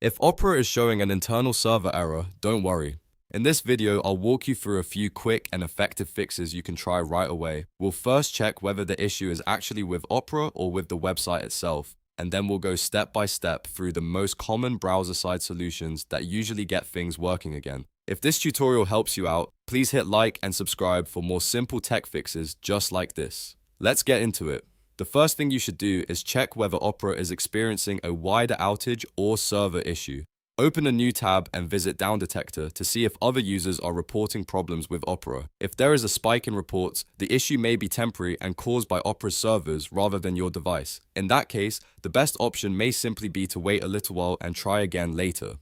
If Opera is showing an internal server error, don't worry. In this video, I'll walk you through a few quick and effective fixes you can try right away. We'll first check whether the issue is actually with Opera or with the website itself, and then we'll go step by step through the most common browser-side solutions that usually get things working again. If this tutorial helps you out, please hit like and subscribe for more simple tech fixes just like this. Let's get into it. The first thing you should do is check whether Opera is experiencing a wider outage or server issue. Open a new tab and visit Downdetector to see if other users are reporting problems with Opera. If there is a spike in reports, the issue may be temporary and caused by Opera's servers rather than your device. In that case, the best option may simply be to wait a little while and try again later.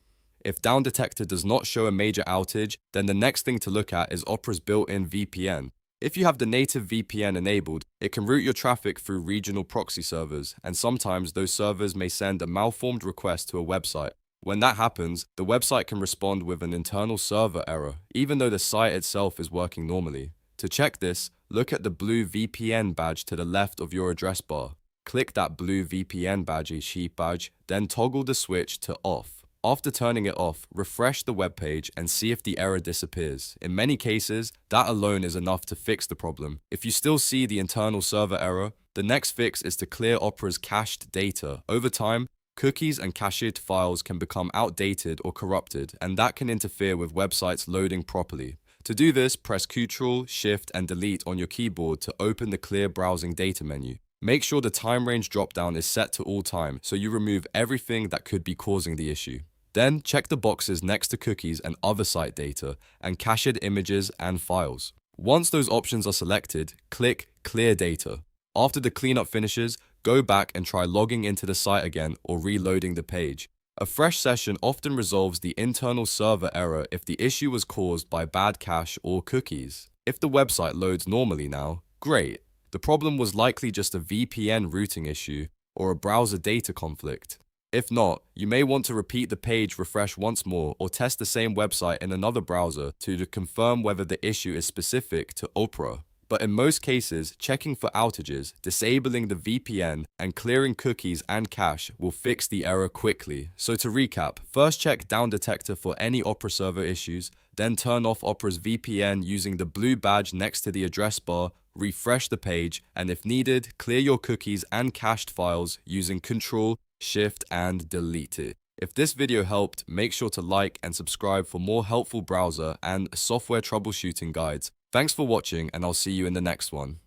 If Downdetector does not show a major outage, then the next thing to look at is Opera's built-in VPN. If you have the native VPN enabled, it can route your traffic through regional proxy servers, and sometimes those servers may send a malformed request to a website. When that happens, the website can respond with an internal server error, even though the site itself is working normally. To check this, look at the blue VPN badge to the left of your address bar. Click that blue VPN badge, then toggle the switch to off. After turning it off, refresh the web page and see if the error disappears. In many cases, that alone is enough to fix the problem. If you still see the internal server error, the next fix is to clear Opera's cached data. Over time, cookies and cached files can become outdated or corrupted, and that can interfere with websites loading properly. To do this, press Ctrl, Shift, and Delete on your keyboard to open the Clear Browsing Data menu. Make sure the time range dropdown is set to all time, so you remove everything that could be causing the issue. Then check the boxes next to cookies and other site data, and cached images and files. Once those options are selected, click Clear Data. After the cleanup finishes, go back and try logging into the site again or reloading the page. A fresh session often resolves the internal server error if the issue was caused by bad cache or cookies. If the website loads normally now, great. The problem was likely just a VPN routing issue or a browser data conflict. If not, you may want to repeat the page refresh once more or test the same website in another browser to confirm whether the issue is specific to Opera. But in most cases, checking for outages, disabling the VPN, and clearing cookies and cache will fix the error quickly. So to recap, first check Downdetector for any Opera server issues, then turn off Opera's VPN using the blue badge next to the address bar, refresh the page, and if needed, clear your cookies and cached files using Ctrl, Shift, and Delete it. If this video helped, make sure to like and subscribe for more helpful browser and software troubleshooting guides. Thanks for watching, and I'll see you in the next one.